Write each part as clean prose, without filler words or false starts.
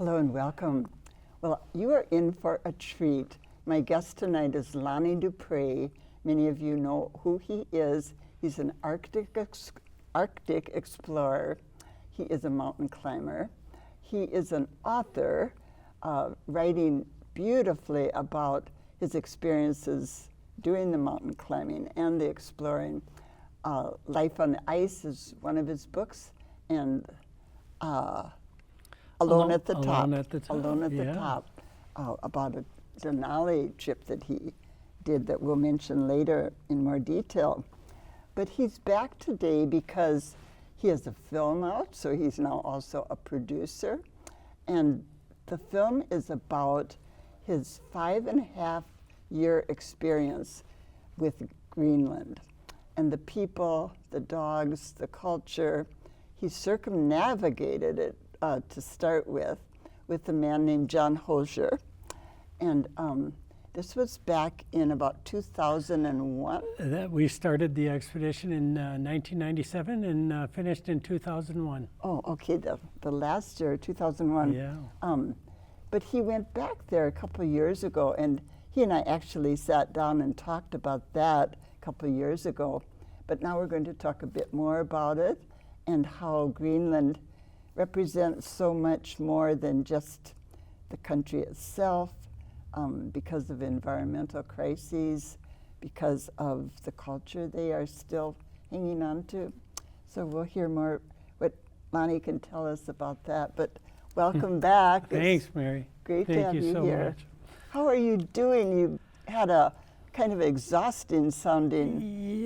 Hello and welcome. Well, you are in for a treat. My guest tonight is Lonnie Dupre. Many of you know who he is. He's an Arctic explorer. He is a mountain climber. He is an author, writing beautifully about his experiences doing the mountain climbing and the exploring. Life on the Ice is one of his books, and Alone at the Top. Alone at the Top, about a Denali trip that he did that we'll mention later in more detail. But he's back today because he has a film out, so he's now also a producer. And the film is about his 5.5-year experience with Greenland and the people, the dogs, the culture. He circumnavigated it to start with a man named John Hosier. And this was back in about 2001. We started the expedition in 1997 and finished in 2001. Oh, okay, the last year, 2001. Yeah. But he went back there a couple of years ago, and he and I actually sat down and talked about that a couple of years ago. But now we're going to talk a bit more about it and how Greenland represents so much more than just the country itself, because of environmental crises, because of the culture they are still hanging on to. So we'll hear more what Lonnie can tell us about that. But welcome back. Thanks, Mary. Great to have you so here. Much. How are you doing? You had a kind of exhausting sounding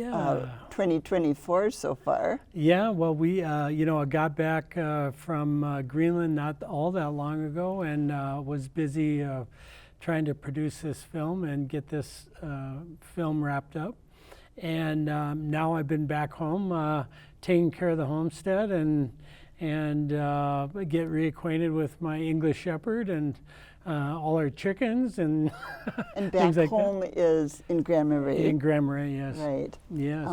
2024 so far. Yeah, well, we, I got back from Greenland not all that long ago and was busy trying to produce this film and get this film wrapped up. And now I've been back home taking care of the homestead and get reacquainted with my English Shepherd and all our chickens and and back things like home that. Is in Grand Marais. In Grand Marais, yes. Right. Yes.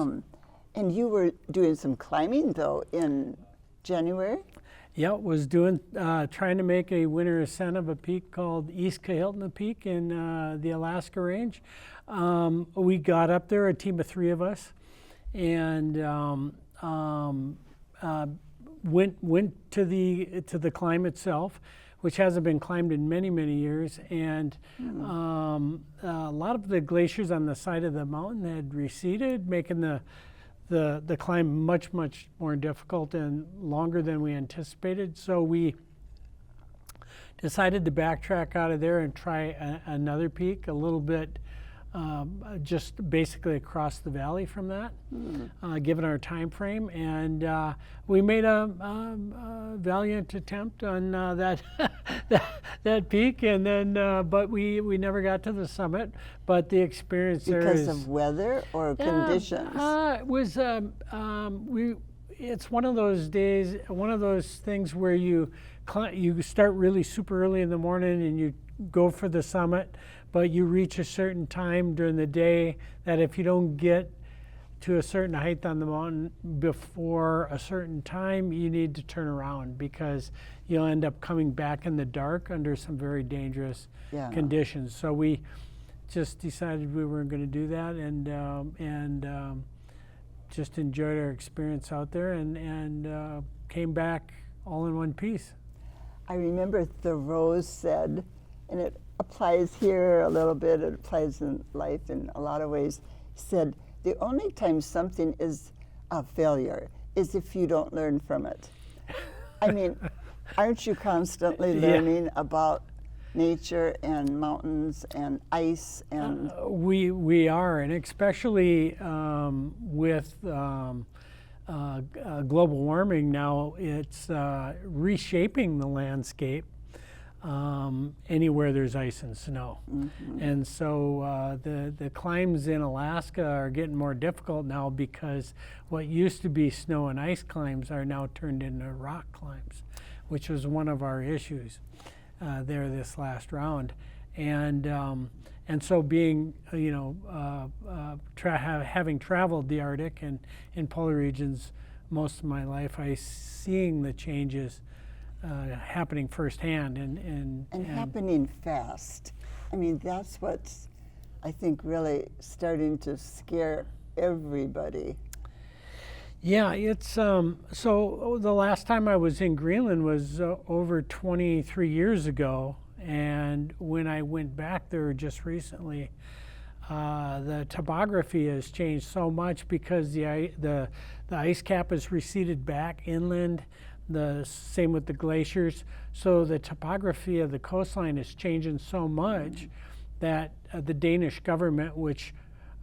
And you were doing some climbing though in January? Yeah, was doing trying to make a winter ascent of a peak called East Kahiltna Peak in the Alaska Range. We got up there, a team of 3 of us, and went to the climb itself, which hasn't been climbed in many, many years. And a lot of the glaciers on the side of the mountain had receded, making the climb much, much more difficult and longer than we anticipated. So we decided to backtrack out of there and try another peak a little bit, just basically across the valley from that, given our time frame. And we made a valiant attempt on that peak, and then but we never got to the summit. But the experience because of weather or conditions? It was it's one of those days, one of those things where you start really super early in the morning and you go for the summit, but you reach a certain time during the day that if you don't get to a certain height on the mountain before a certain time, you need to turn around because you'll end up coming back in the dark under some very dangerous conditions. So we just decided we weren't going to do that, and just enjoyed our experience out there, and came back all in one piece. I remember Thoreau said, and it applies here a little bit, it applies in life in a lot of ways, said, the only time something is a failure is if you don't learn from it. I mean, aren't you constantly learning about nature and mountains and ice and we are, and especially with global warming now, it's reshaping the landscape anywhere there's ice and snow. And so the climbs in Alaska are getting more difficult now because what used to be snow and ice climbs are now turned into rock climbs, which was one of our issues there this last round. And so being, having traveled the Arctic and in polar regions most of my life, seeing the changes happening firsthand And happening fast. I mean, that's what's, I think, really starting to scare everybody. Yeah, it's so the last time I was in Greenland was over 23 years ago, and when I went back there just recently, the topography has changed so much because the ice cap has receded back inland. The same with the glaciers. So the topography of the coastline is changing so much that the Danish government, which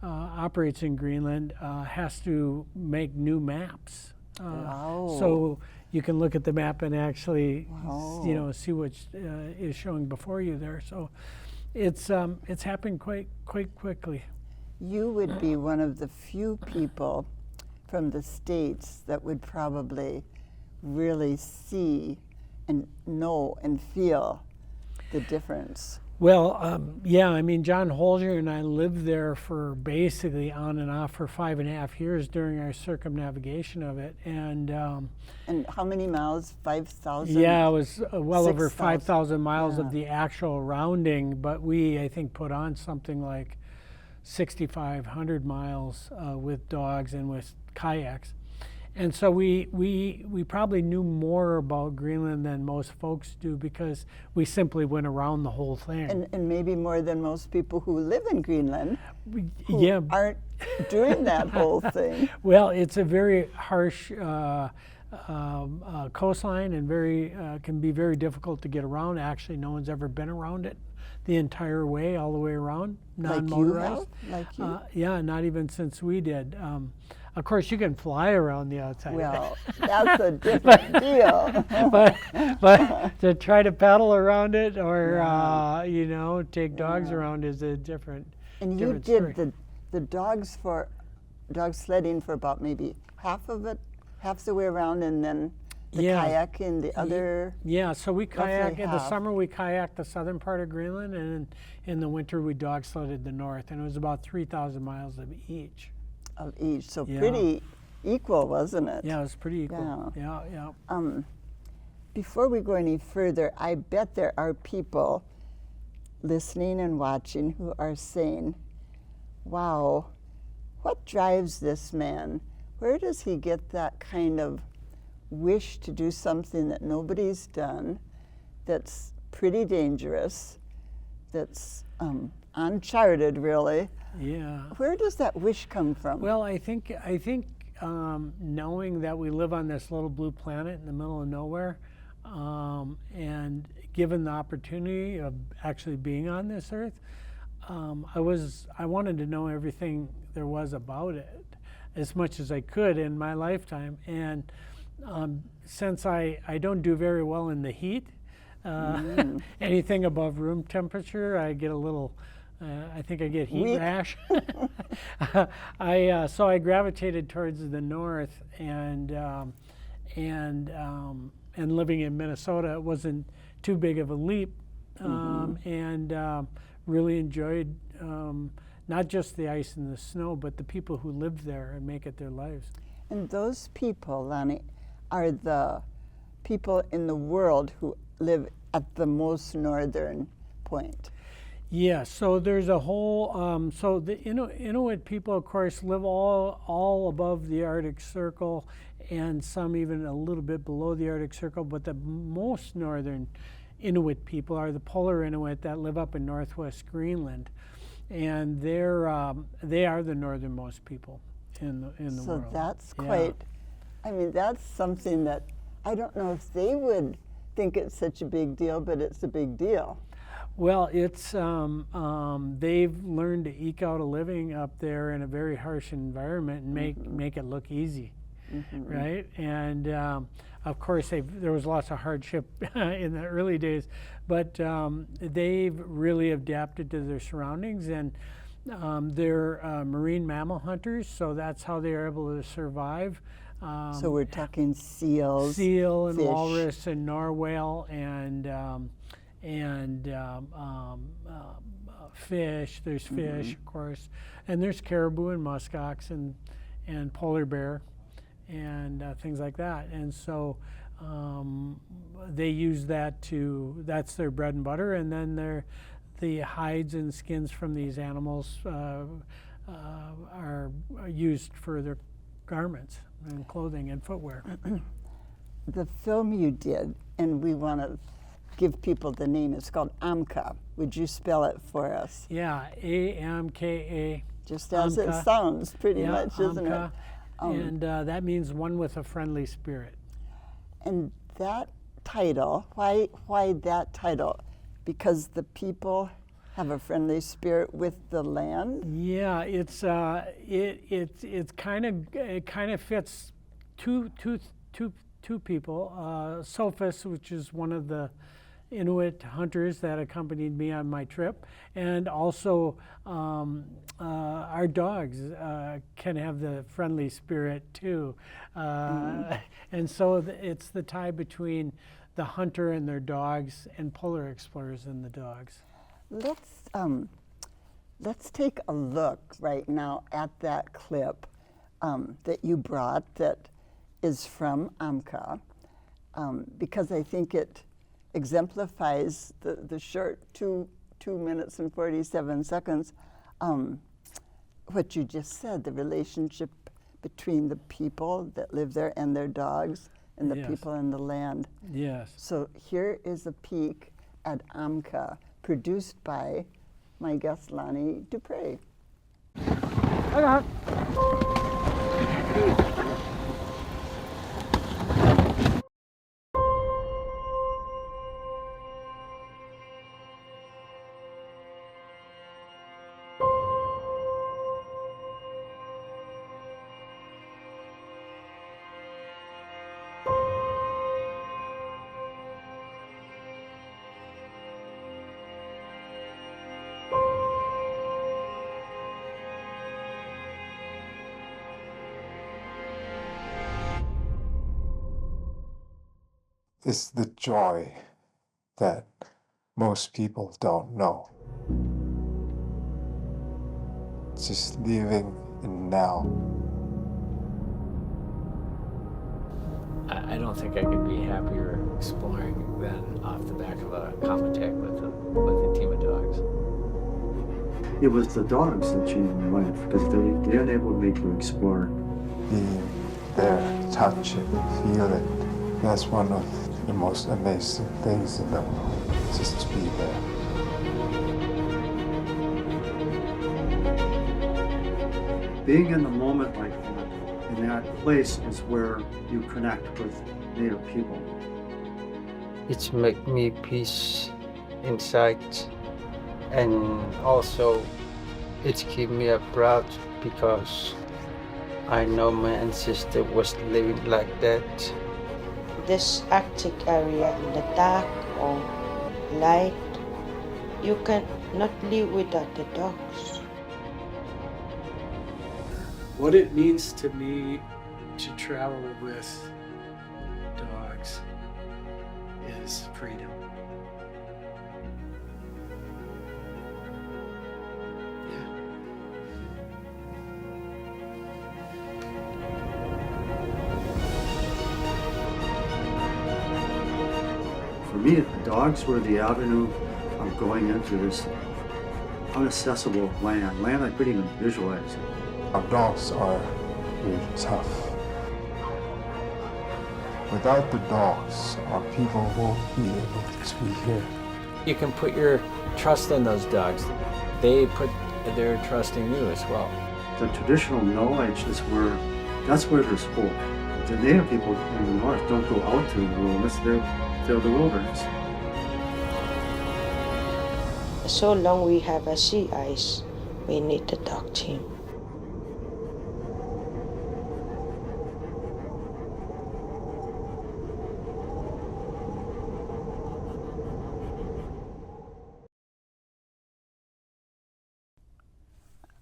operates in Greenland, has to make new maps. Wow. So you can look at the map and actually, Wow. see what is showing before you there. So it's happening quite quickly. You would be one of the few people from the States that would probably really see and know and feel the difference. Well, yeah, I mean, John Holger and I lived there for basically on and off for 5.5 years during our circumnavigation of it. And how many miles? 5,000? yeah, it was well over 6,000. 5,000 miles Yeah. of the actual rounding, but we, I think, put on something like 6,500 miles with dogs and with kayaks. And so we probably knew more about Greenland than most folks do because we simply went around the whole thing. And maybe more than most people who live in Greenland who Yeah. aren't doing that whole thing. Well, it's a very harsh coastline and can be very difficult to get around. Actually, no one's ever been around it the entire way, all the way around, non-motorized. Like you? Yeah, not even since we did. Of course, you can fly around the outside. Well, that's a different deal. but to try to paddle around it or take dogs around is a different. And you different did story. the dog sledding for about maybe half the way around, and then the Yeah. kayak in the other. Yeah, so we kayak in the half. summer. We kayaked the southern part of Greenland, and in the winter we dog sledded the north, and it was about 3,000 miles of each. Of each, so Yeah. pretty equal, wasn't it? Yeah, it was pretty equal. Yeah. Before we go any further, I bet there are people listening and watching who are saying, wow, what drives this man? Where does he get that kind of wish to do something that nobody's done, that's pretty dangerous, that's uncharted, really? Yeah. Where does that wish come from? Well, I think knowing that we live on this little blue planet in the middle of nowhere, and given the opportunity of actually being on this earth, I wanted to know everything there was about it as much as I could in my lifetime. And since I don't do very well in the heat, anything above room temperature, I get a little. I think I get heat Weak. rash. So I gravitated towards the north, and living in Minnesota, it wasn't too big of a leap, and really enjoyed not just the ice and the snow, but the people who live there and make it their lives. And those people, Lonnie, are the people in the world who live at the most northern point. Yeah, so there's a whole, so the Inuit people, of course, live all above the Arctic Circle, and some even a little bit below the Arctic Circle, but the most northern Inuit people are the Polar Inuit that live up in northwest Greenland, and they are the northernmost people in the world. So that's Yeah. quite, I mean, that's something that I don't know if they would think it's such a big deal, but it's a big deal. Well, it's they've learned to eke out a living up there in a very harsh environment and make it look easy, right? And of course, there was lots of hardship in the early days, but they've really adapted to their surroundings, and they're marine mammal hunters, so that's how they are able to survive. So we're talking seals, Seal and fish. walrus and narwhal and fish. There's fish, of course, and there's caribou and muskox and polar bear and things like that. And so they use that that's their bread and butter, and then the hides and skins from these animals are used for their garments and clothing and footwear. The film you did, and we want to give people the name, it's called Amka. Would you spell it for us? Yeah, AMKA. Just as Amka. it sounds, pretty Yeah, much, isn't it? Amka. And that means one with a friendly spirit. And that title, why that title? Because the people have a friendly spirit with the land? Yeah, it kind of fits two people. Sophus, which is one of the Inuit hunters that accompanied me on my trip, and also our dogs can have the friendly spirit too. And so it's the tie between the hunter and their dogs, and polar explorers and the dogs. Let's take a look right now at that clip that you brought that is from Amka, because I think it exemplifies the short 2 minutes and 47 seconds, what you just said, the relationship between the people that live there and their dogs and the Yes. people and the land. Yes. So here is a peek at Amka, produced by my guest Lonnie Dupre. Is the joy that most people don't know. Just living in now. I don't think I could be happier exploring than off the back of a Comitac with a team of dogs. It was the dogs that changed my life because they enabled me to explore. Being there, touch it, feel it. That's one of the most amazing things in the world, just to be there. Being in the moment like that, in that place is where you connect with Native people. It's make me peace inside, and also it's keep me proud because I know my ancestor was living like that. This Arctic area in the dark or light, you can not live without the dogs. What it means to me to travel with dogs is freedom. For me, the dogs were the avenue of going into this inaccessible land I couldn't even visualize. Our dogs are really tough. Without the dogs, our people won't be able to be here. You can put your trust in those dogs. They put their trust in you as well. The traditional knowledge is that's where there's hope. The Native people in the north don't go out to the wilderness, they're the wilderness. So long we have a sea ice, we need the dog team.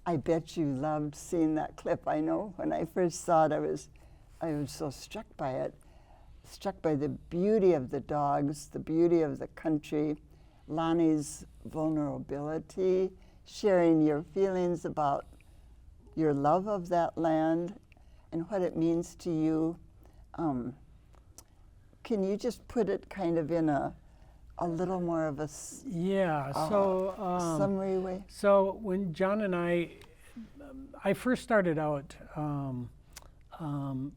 I bet you loved seeing that clip. I know when I first saw it, I was so struck by it, struck by the beauty of the dogs, the beauty of the country, Lonnie's vulnerability, sharing your feelings about your love of that land and what it means to you. Can can you just put it kind of in a little more of a Yeah. So summary way? So when John and I first started out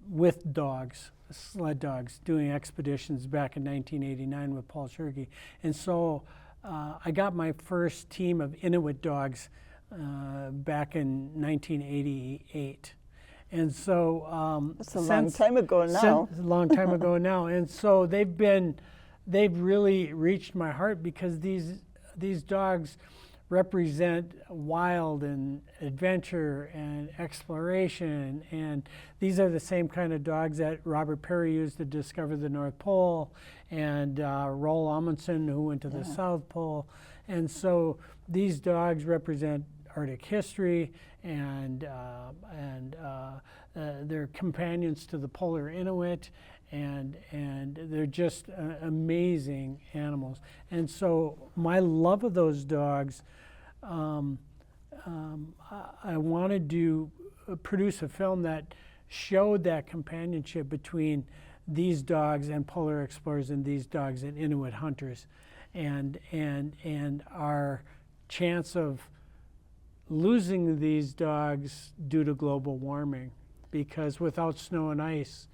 with dogs, sled dogs, doing expeditions back in 1989 with Paul Shirky. And so I got my first team of Inuit dogs back in 1988. And so That's a long time ago now. a long time ago now. And so they've really reached my heart because these dogs represent wild and adventure and exploration, and these are the same kind of dogs that Robert Peary used to discover the North Pole, and Roald Amundsen, who went to the South Pole. And so these dogs represent Arctic history, and they're companions to the polar Inuit, and they're just amazing animals. And so my love of those dogs, I wanted to produce a film that showed that companionship between these dogs and polar explorers and these dogs and Inuit hunters, and our chance of losing these dogs due to global warming, because without snow and ice,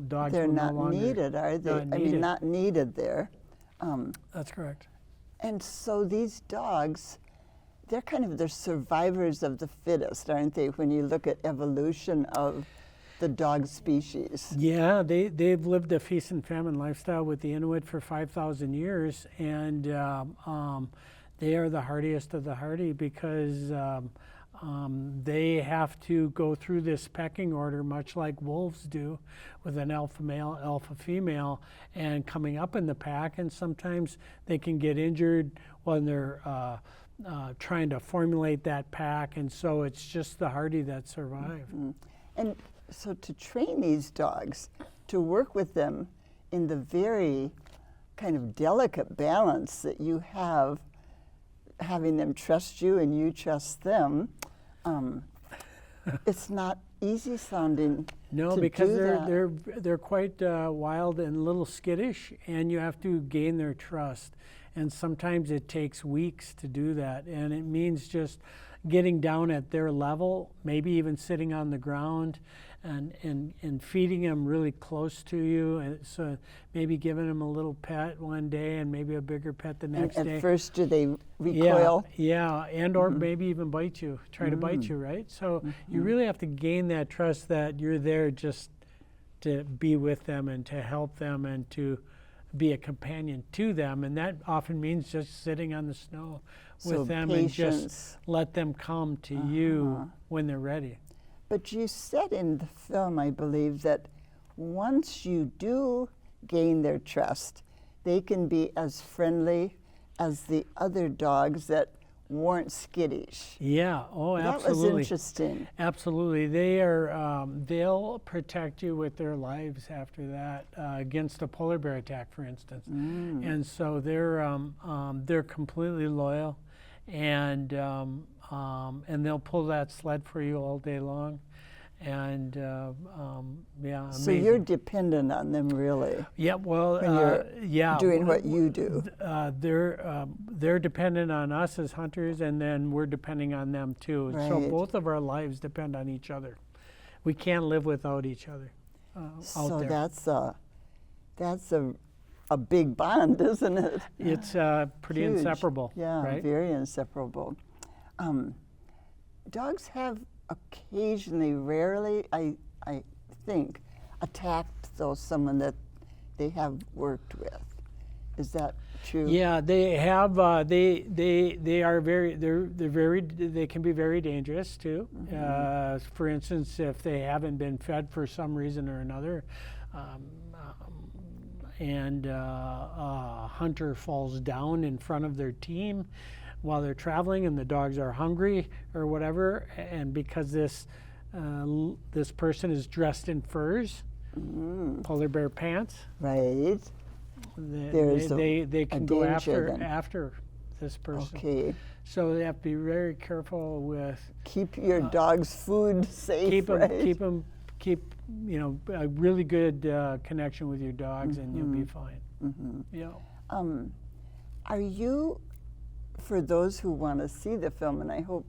dogs They're will not no longer needed, are they? not I mean, needed. not needed there. That's correct. And so these dogs, they're survivors of the fittest, aren't they, when you look at evolution of the dog species? Yeah, they've lived a feast and famine lifestyle with the Inuit for 5,000 years, and they are the hardiest of the hardy because they have to go through this pecking order much like wolves do, with an alpha male, alpha female, and coming up in the pack, and sometimes they can get injured when they're trying to formulate that pack, and so it's just the hardy that survive. Mm-hmm. And so to train these dogs, to work with them in the very kind of delicate balance that you have, having them trust you and you trust them, it's not easy sounding. No, to because do they're quite wild and a little skittish, and you have to gain their trust. And sometimes it takes weeks to do that, and it means just getting down at their level, maybe even sitting on the ground, and feeding them really close to you. And so maybe giving them a little pet one day and maybe a bigger pet the next And day. at first, do they recoil? Yeah, and or maybe even bite you, try to bite you, right? So you really have to gain that trust that you're there just to be with them and to help them and to be a companion to them. And that often means just sitting on the snow So with them patience. and just let them come to you when they're ready. But you said in the film, I believe, that once you do gain their trust, they can be as friendly as the other dogs that weren't skittish. Yeah, oh, absolutely. That was interesting. Absolutely. They are, they'll protect you with their lives after that against a polar bear attack, for instance. And so they're completely loyal, and they'll pull that sled for you all day long. And yeah, So amazing. you're dependent on them, really, Yeah, well, when you're yeah, doing what you do. they're dependent on us as hunters, and then we're depending on them too. So Right. both of our lives depend on each other. We can't live without each other out So there. that's a big bond, isn't it? It's pretty Huge. inseparable, Yeah, right? very inseparable. Dogs have occasionally, rarely, I think, attacked someone that they have worked with. Is that true? Yeah, they have. They are very. They can be very dangerous too. For instance, if they haven't been fed for some reason or another, and a hunter falls down in front of their team while they're traveling, and the dogs are hungry or whatever, and because this person is dressed in furs, polar bear pants, Right. There's they can go danger then. after this person. Okay. So they have to be very careful with Keep your dog's food safe, keep right? them keep a really good connection with your dogs, and you'll be fine. Yeah. Are you, for those who want to see the film, and I hope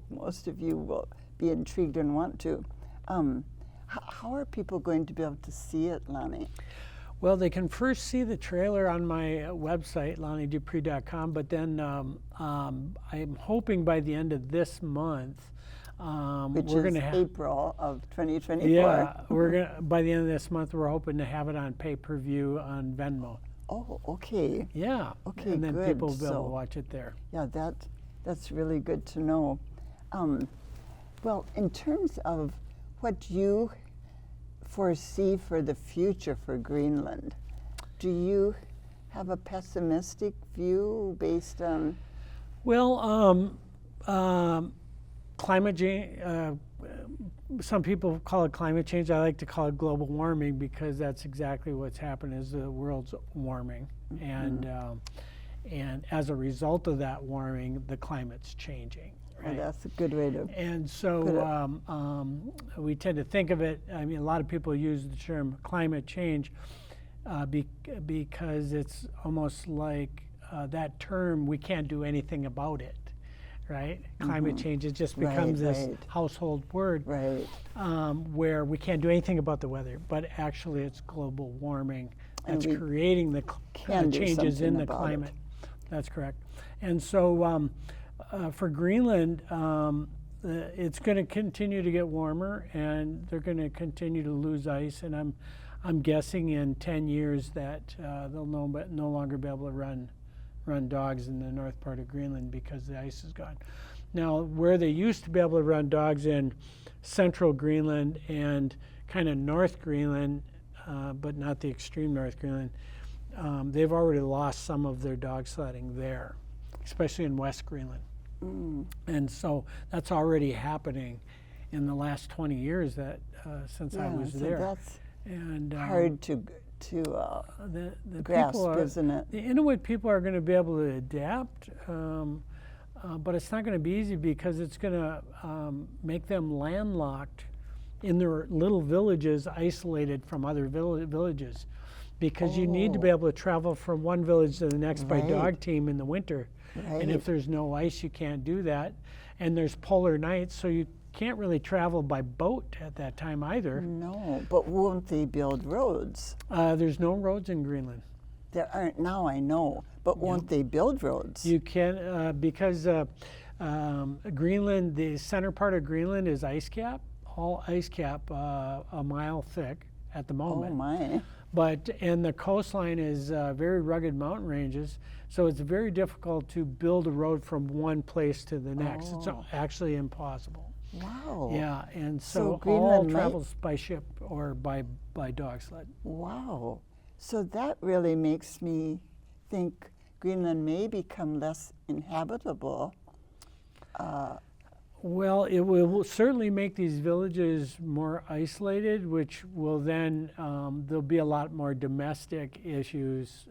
most of you will be intrigued and want to, how are people going to be able to see it, Lonnie? Well, they can first see the trailer on my website, LonnieDupree.com, but then I'm hoping by the end of this month, Which we're is going to have April of 2024. Yeah, we're gonna by the end of this month we're hoping to have it on pay-per-view on Venmo. Oh, okay. Yeah. Okay, and then good. people will be able So- to watch it there. Yeah, that's really good to know. Well, in terms of what you foresee for the future for Greenland, do you have a pessimistic view based on? Well, climate change. Some people call it climate change. I like to call it global warming because that's exactly what's happened. Is the world's warming, and as a result of that warming, the climate's changing. Well, Right? that's a good way to. And so we tend to think of it, I mean, a lot of people use the term climate change because it's almost like that term, we can't do anything about it, right? Climate change, it just becomes this right. household word Right. where we can't do anything about the weather, but actually it's global warming And that's we creating the can do changes in something the about it. climate. That's correct. And so for Greenland, it's going to continue to get warmer, and they're going to continue to lose ice. And I'm guessing in 10 years that they'll no longer be able to run dogs in the north part of Greenland because the ice is gone. Now, where they used to be able to run dogs in central Greenland and kind of North Greenland, but not the extreme North Greenland, they've already lost some of their dog sledding there, especially in West Greenland. And so that's already happening in the last 20 years that since I was so there. that's And hard to the grasp, people are, isn't it? the Inuit people are going to be able to adapt, but it's not going to be easy because it's going to make them landlocked in their little villages, isolated from other villages, because you need to be able to travel from one village to the next by Right. dog team in the winter. And if there's no ice, you can't do that. And there's polar nights, so you can't really travel by boat at that time either. No, but won't they build roads? There's no roads in Greenland. There aren't now, I know, but won't they build roads? You can, because Greenland, the center part of Greenland is ice cap, all ice cap, a mile thick at the moment. Oh my. And the coastline is very rugged mountain ranges, so it's very difficult to build a road from one place to the next. It's actually impossible. Wow. Yeah, and So so all Greenland might- travels by ship or by dog sled. Wow. So that really makes me think Greenland may become less inhabitable. Well, it will certainly make these villages more isolated, which will then, there'll be a lot more domestic issues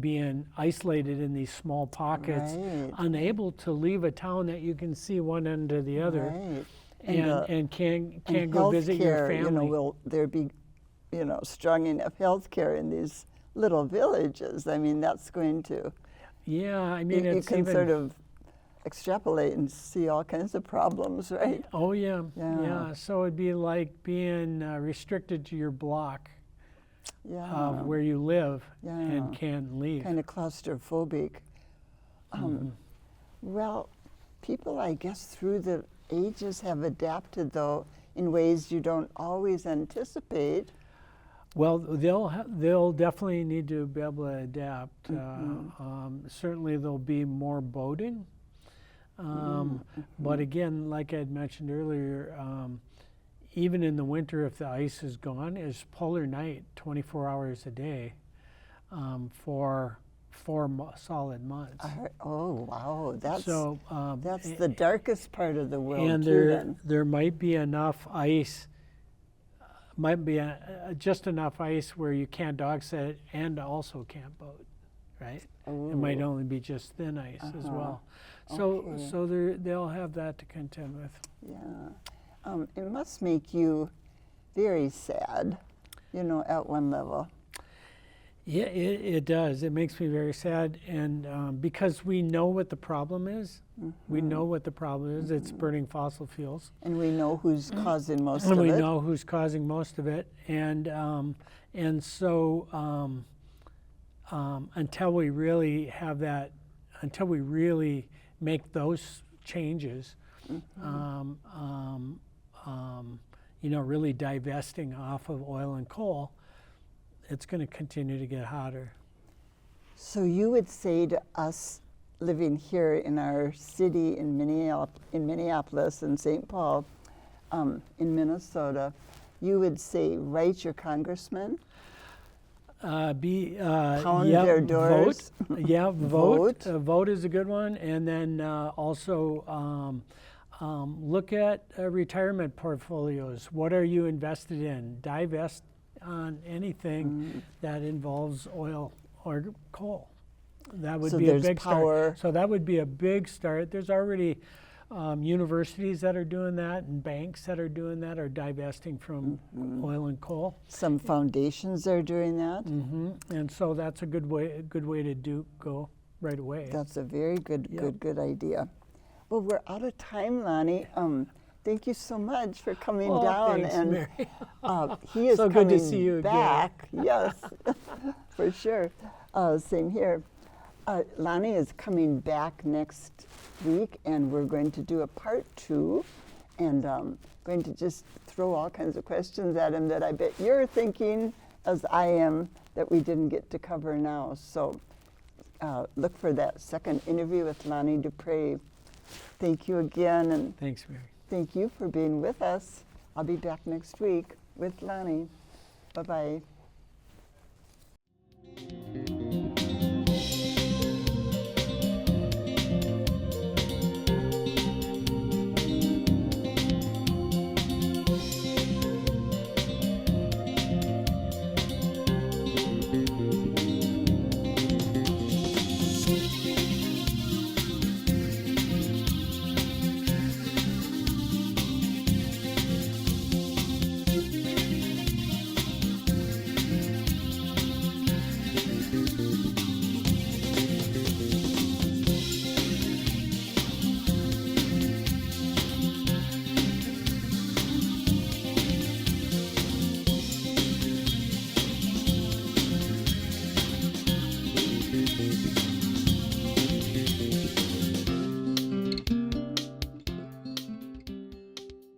being isolated in these small pockets, Right. unable to leave a town that you can see one end to the other, Right. and can't And go visit your healthcare, family. will there be, strong enough health care in these little villages? I mean, that's going to, Yeah, I mean, you it's can even, sort of extrapolate and see all kinds of problems, right? oh yeah, Yeah. yeah. So it'd be like being restricted to your block Yeah. of where you live Yeah. and can't leave. Kind of claustrophobic. Well, people, I guess, through the ages have adapted, though, in ways you don't always anticipate. Well, they'll definitely need to be able to adapt. Certainly, there'll be more boating. But again, like I had mentioned earlier, even in the winter, if the ice is gone, it's polar night 24 hours a day for 4 solid months. Oh, wow, that's that's the darkest part of the world, and too, then. there might be enough ice, might be just enough ice where you can't dog set and also can't boat, right? It might only be just thin ice as well. So they'll have that to contend with. Yeah. It must make you very sad, at one level. Yeah, it does. It makes me very sad, and because we know what the problem is. We know what the problem is. It's burning fossil fuels. And we know who's causing most And of we it. know who's causing most of it, and so until we really have that, until we really make those changes, really divesting off of oil and coal, it's going to continue to get hotter. So you would say to us living here in our city in Minneapolis and St. Paul, in Minnesota, you would say write your congressman, pound their doors. Vote. Yeah, vote. Vote is a good one, and then also look at retirement portfolios. What are you invested in? Divest on anything that involves oil or coal. That would So be a there's big power. start. So that would be a big start. There's already universities that are doing that, and banks that are doing that, are divesting from oil and coal. Some foundations are doing that. And so that's a good way to go right away. That's a very good idea. Well, we're out of time, Lonnie. Thank you so much for coming down. Thanks, And Mary. he is So coming good to see you again. back. Yes, for sure. Same here. Lonnie is coming back next week, and we're going to do a part 2, and going to just throw all kinds of questions at him that I bet you're thinking, as I am, that we didn't get to cover now. So look for that second interview with Lonnie Dupre. Thank you again, and Thanks, Mary. thank you for being with us. I'll be back next week with Lonnie. Bye-bye.